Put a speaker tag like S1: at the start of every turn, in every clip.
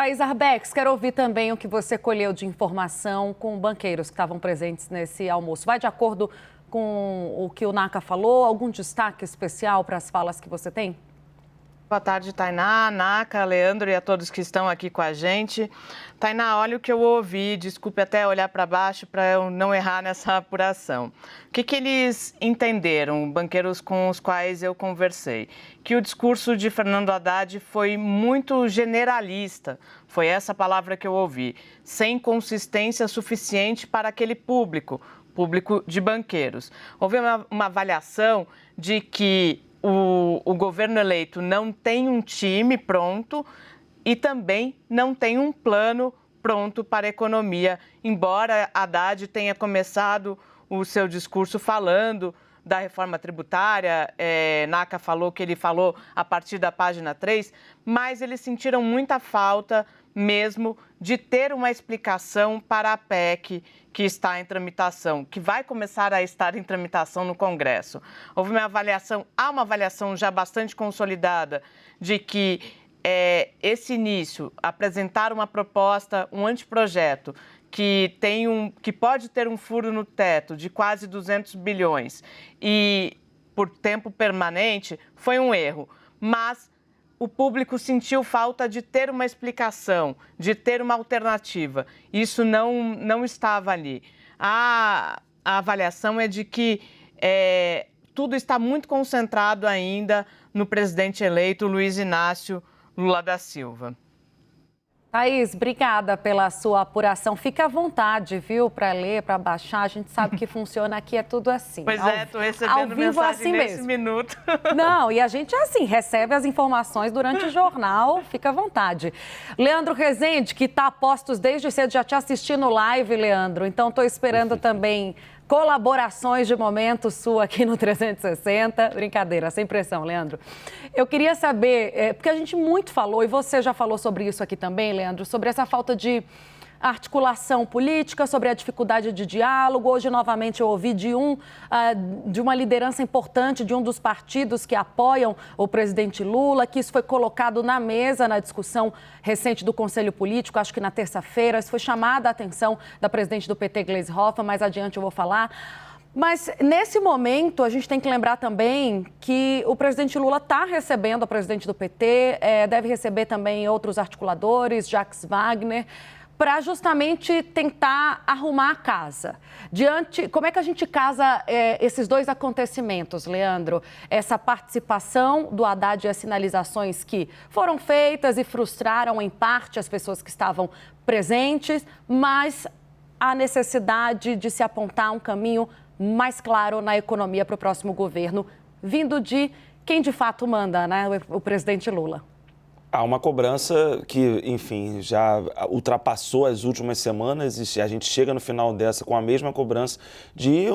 S1: Thaís Arbex, quero ouvir também o que você colheu de informação com banqueiros que estavam presentes nesse almoço. Vai de acordo com o que o Naka falou? Algum destaque especial para as falas que você tem?
S2: Boa tarde, Tainá, Naka, Leandro e a todos que estão aqui com a gente. Tainá, olha o que eu ouvi, desculpe até olhar para baixo para eu não errar nessa apuração. O que eles entenderam, banqueiros com os quais eu conversei? Que o discurso de Fernando Haddad foi muito generalista, foi essa palavra que eu ouvi, sem consistência suficiente para aquele público de banqueiros. Houve uma avaliação de que o governo eleito não tem um time pronto e também não tem um plano pronto para a economia, embora Haddad tenha começado o seu discurso falando da reforma tributária, Naka falou que ele falou a partir da página 3, mas eles sentiram muita falta mesmo de ter uma explicação para a PEC que está em tramitação, que vai começar a estar em tramitação no Congresso. Houve há uma avaliação já bastante consolidada de que esse início, apresentar uma proposta, um anteprojeto, que pode ter um furo no teto de quase 200 bilhões e por tempo permanente, foi um erro. Mas o público sentiu falta de ter uma explicação, de ter uma alternativa. Isso não estava ali. A avaliação é de que tudo está muito concentrado ainda no presidente eleito Luiz Inácio Lula da Silva.
S1: Thaís, obrigada pela sua apuração. Fica à vontade, viu, para ler, para baixar. A gente sabe que funciona aqui, é tudo assim.
S2: Pois estou recebendo mensagem
S1: assim
S2: nesse
S1: mesmo.
S2: minuto.
S1: Não, e a gente assim, recebe as informações durante o jornal, fica à vontade. Leandro Rezende, que está a postos desde cedo, já te assisti no live, Leandro. Então, estou esperando também colaborações de momento sua aqui no 360. Brincadeira, sem pressão, Leandro. Eu queria saber, porque a gente muito falou, e você já falou sobre isso aqui também, Leandro, sobre essa falta de articulação política, sobre a dificuldade de diálogo. Hoje, novamente, eu ouvi de uma liderança importante de um dos partidos que apoiam o presidente Lula, que isso foi colocado na mesa na discussão recente do Conselho Político, acho que na terça-feira. Isso foi chamada a atenção da presidente do PT, Gleisi Hoffmann, mais adiante eu vou falar. Mas, nesse momento, a gente tem que lembrar também que o presidente Lula está recebendo a presidente do PT, deve receber também outros articuladores, Jacques Wagner, para justamente tentar arrumar a casa. Como é que a gente casa esses dois acontecimentos, Leandro? Essa participação do Haddad e as sinalizações que foram feitas e frustraram, em parte, as pessoas que estavam presentes, mas a necessidade de se apontar um caminho mais claro na economia para o próximo governo, vindo de quem de fato manda, né? O presidente Lula.
S3: Há uma cobrança que, enfim, já ultrapassou as últimas semanas e a gente chega no final dessa com a mesma cobrança de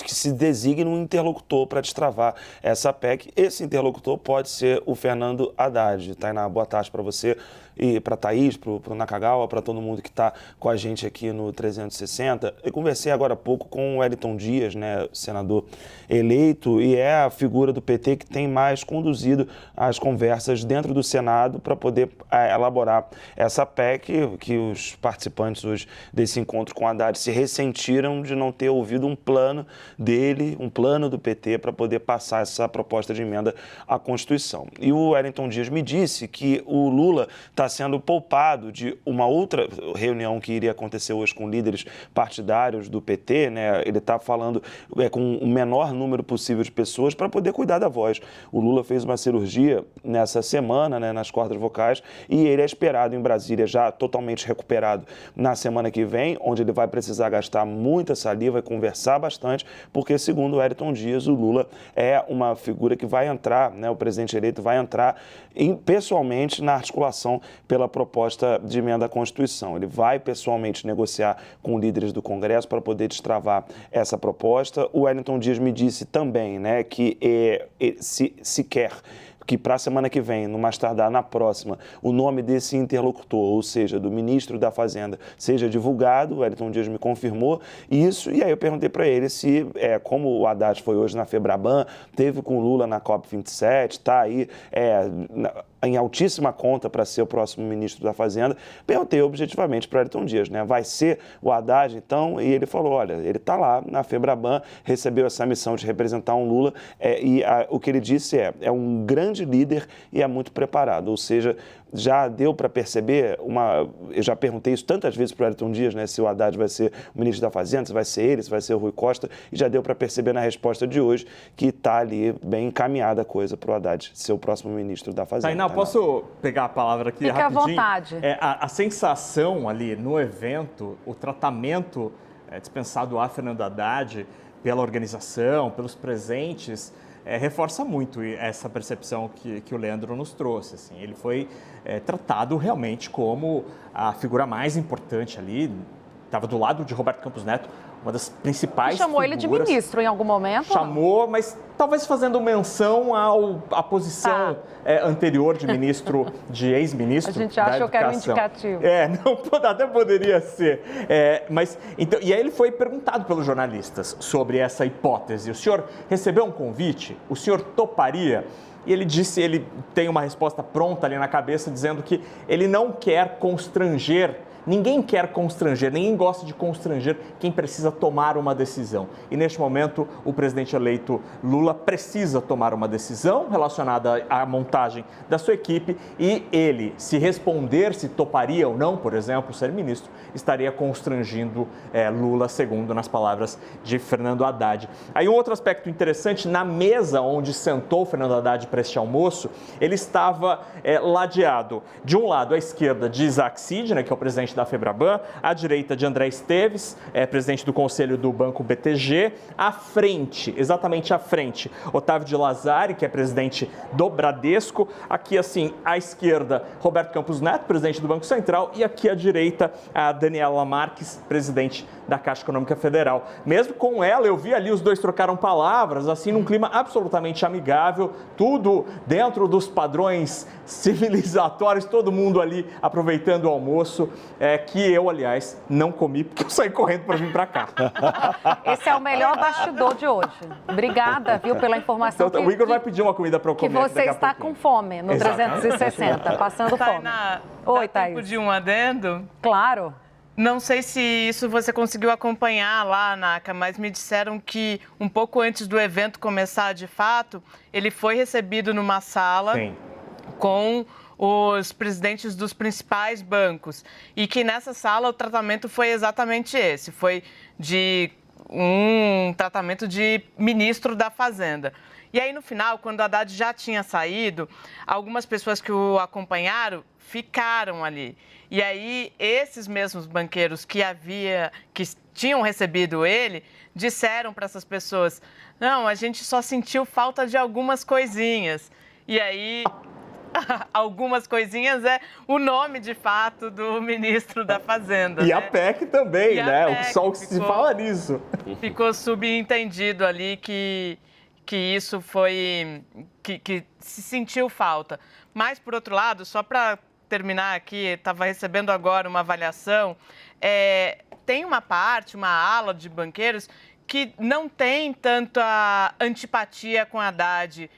S3: que se designe um interlocutor para destravar essa PEC. Esse interlocutor pode ser o Fernando Haddad. Tainá, boa tarde para você e para a Thaís, para o Nakagawa, para todo mundo que está com a gente aqui no 360. Eu conversei agora há pouco com o Wellington Dias, né, senador eleito, e é a figura do PT que tem mais conduzido as conversas dentro do Senado para poder elaborar essa PEC, que os participantes hoje desse encontro com o Haddad se ressentiram de não ter ouvido um plano dele, um plano do PT para poder passar essa proposta de emenda à Constituição. E o Wellington Dias me disse que o Lula está sendo poupado de uma outra reunião que iria acontecer hoje com líderes partidários do PT, né? Ele está falando com o menor número possível de pessoas para poder cuidar da voz. O Lula fez uma cirurgia nessa semana, né, nas cordas vocais, e ele é esperado em Brasília já totalmente recuperado na semana que vem, onde ele vai precisar gastar muita saliva e conversar bastante, porque, segundo o Wellington Dias, o Lula é uma figura que vai entrar, né, o presidente eleito vai entrar pessoalmente na articulação pela proposta de emenda à Constituição. Ele vai pessoalmente negociar com líderes do Congresso para poder destravar essa proposta. O Wellington Dias me disse também, né, que se quer que para a semana que vem, no mais tardar na próxima, o nome desse interlocutor, ou seja, do ministro da Fazenda, seja divulgado. O Wellington Dias me confirmou isso, e aí eu perguntei para ele se, como o Haddad foi hoje na Febraban, teve com o Lula na COP27, está aí em altíssima conta para ser o próximo ministro da Fazenda, perguntei objetivamente para o Ayrton Dias, né? Vai ser o Haddad, então? E ele falou, olha, ele está lá na Febraban, recebeu essa missão de representar um Lula o que ele disse é um grande líder e é muito preparado, ou seja, já deu para perceber, eu já perguntei isso tantas vezes para o Ayrton Dias, né, se o Haddad vai ser o ministro da Fazenda, se vai ser ele, se vai ser o Rui Costa, e já deu para perceber na resposta de hoje que está ali bem encaminhada a coisa para o Haddad ser o próximo ministro da Fazenda.
S4: Tainá, posso pegar a palavra aqui rapidinho?
S1: Fique à vontade.
S4: A sensação ali no evento, o tratamento dispensado a Fernando Haddad pela organização, pelos presentes, reforça muito essa percepção que o Leandro nos trouxe. Assim. Ele foi tratado realmente como a figura mais importante ali, estava do lado de Roberto Campos Neto, uma das principais
S1: chamou
S4: figuras.
S1: ele de ministro em algum momento?
S4: Chamou, mas talvez fazendo menção à posição anterior de ministro, de ex-ministro.
S1: A gente achou que era um indicativo.
S4: Até poderia ser. Então, e aí ele foi perguntado pelos jornalistas sobre essa hipótese. O senhor recebeu um convite? O senhor toparia? E ele disse, ele tem uma resposta pronta ali na cabeça, dizendo que ele não quer constranger. Ninguém quer constranger, ninguém gosta de constranger quem precisa tomar uma decisão. E neste momento, o presidente eleito Lula precisa tomar uma decisão relacionada à montagem da sua equipe e ele, se responder se toparia ou não, por exemplo, ser ministro, estaria constrangindo Lula, segundo nas palavras de Fernando Haddad. Aí um outro aspecto interessante, na mesa onde sentou Fernando Haddad para este almoço, ele estava ladeado, de um lado à esquerda de Isaac Sidney, que é o presidente da Febraban, à direita de André Esteves, presidente do Conselho do Banco BTG, à frente, exatamente à frente, Otávio de Lazari, que é presidente do Bradesco, aqui assim, à esquerda, Roberto Campos Neto, presidente do Banco Central, e aqui à direita, a Daniela Marques, presidente da Caixa Econômica Federal. Mesmo com ela, eu vi ali, os dois trocaram palavras, assim, num clima absolutamente amigável, tudo dentro dos padrões civilizatórios, todo mundo ali aproveitando o almoço, que eu, aliás, não comi, porque eu saí correndo para vir para cá.
S1: Esse é o melhor bastidor de hoje. Obrigada, viu, pela informação.
S4: Então, o Igor vai pedir uma comida para eu comer.
S1: Que você está com fome no
S4: Exatamente.
S1: 360, passando fome.
S2: Tainá,
S1: Oi,
S2: dá tempo
S1: Thaís.
S2: de um adendo?
S1: Claro.
S2: Não sei se isso você conseguiu acompanhar lá, Naca, mas me disseram que um pouco antes do evento começar de fato, ele foi recebido numa sala com os presidentes dos principais bancos e que nessa sala o tratamento foi exatamente esse, foi de um tratamento de ministro da Fazenda. E aí, no final, quando o Haddad já tinha saído, algumas pessoas que o acompanharam ficaram ali. E aí, esses mesmos banqueiros que tinham recebido ele, disseram para essas pessoas, não, a gente só sentiu falta de algumas coisinhas. E aí, algumas coisinhas é o nome, de fato, do ministro da Fazenda.
S4: E
S2: né?
S4: a PEC também, né?
S2: PEC,
S4: O só se fala nisso.
S2: Ficou subentendido ali que isso foi, que se sentiu falta. Mas, por outro lado, só para terminar aqui, estava recebendo agora uma avaliação, tem uma ala de banqueiros que não tem tanta antipatia com Haddad,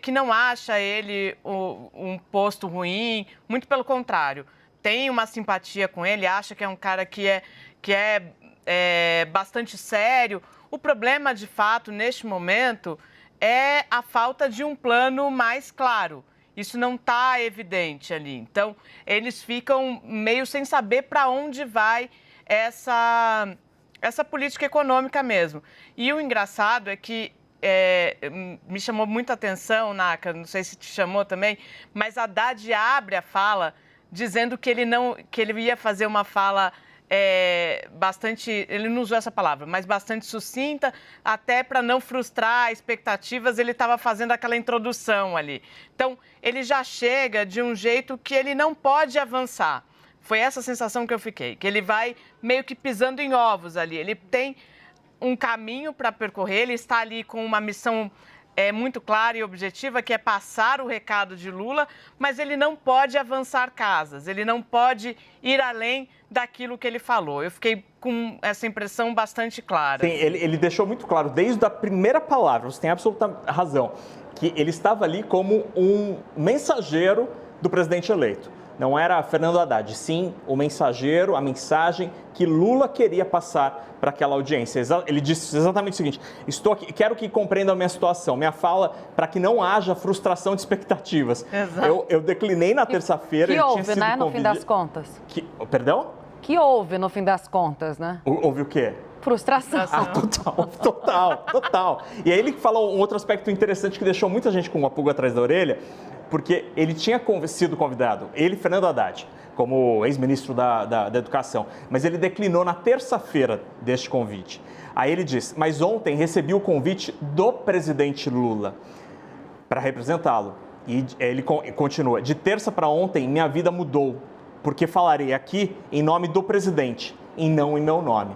S2: que não acha ele um posto ruim, muito pelo contrário, tem uma simpatia com ele, acha que é um cara que é bastante sério. O problema, de fato, neste momento, é a falta de um plano mais claro. Isso não está evidente ali. Então, eles ficam meio sem saber para onde vai essa política econômica mesmo. E o engraçado é que me chamou muita atenção, Naca, não sei se te chamou também, mas Haddad abre a fala dizendo que ele ia fazer uma fala bastante, ele não usou essa palavra, mas bastante sucinta, até para não frustrar expectativas, ele estava fazendo aquela introdução ali. Então, ele já chega de um jeito que ele não pode avançar. Foi essa sensação que eu fiquei, que ele vai meio que pisando em ovos ali. Ele tem um caminho para percorrer, ele está ali com uma missão é muito clara e objetiva, que é passar o recado de Lula, mas ele não pode avançar casas, ele não pode ir além daquilo que ele falou. Eu fiquei com essa impressão bastante clara.
S4: Sim, ele deixou muito claro, desde a primeira palavra, você tem absoluta razão, que ele estava ali como um mensageiro do presidente eleito. Não era Fernando Haddad, sim o mensageiro, a mensagem que Lula queria passar para aquela audiência. Ele disse exatamente o seguinte: estou aqui, quero que compreendam a minha situação, minha fala, para que não haja frustração de expectativas. Eu declinei na terça-feira.
S1: Que houve, né, no fim das contas?
S4: Perdão?
S1: Que houve, no fim das contas, né?
S4: Houve o quê?
S1: Frustração.
S4: Total. E aí ele falou um outro aspecto interessante que deixou muita gente com uma pulga atrás da orelha, porque ele tinha sido convidado, ele, Fernando Haddad, como ex-ministro da Educação, mas ele declinou na terça-feira deste convite. Aí ele diz, mas ontem recebi o convite do presidente Lula para representá-lo. E ele continua, de terça para ontem minha vida mudou, porque falarei aqui em nome do presidente e não em meu nome.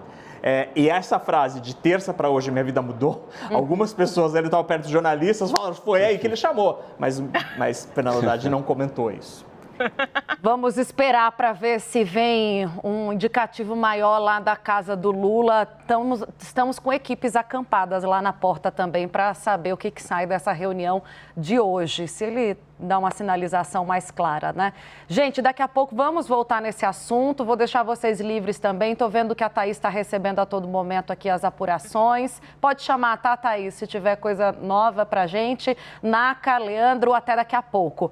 S4: E essa frase, de terça para hoje minha vida mudou, algumas pessoas ali estavam perto de jornalistas, falaram, foi aí que ele chamou, mas Fernando Haddad não comentou isso.
S1: Vamos esperar para ver se vem um indicativo maior lá da casa do Lula. Estamos com equipes acampadas lá na porta também para saber o que sai dessa reunião de hoje, se ele dá uma sinalização mais clara, né? Gente, daqui a pouco vamos voltar nesse assunto, vou deixar vocês livres também. Estou vendo que a Thaís está recebendo a todo momento aqui as apurações. Pode chamar, tá, Thaís, se tiver coisa nova para gente. Naca, Leandro, até daqui a pouco.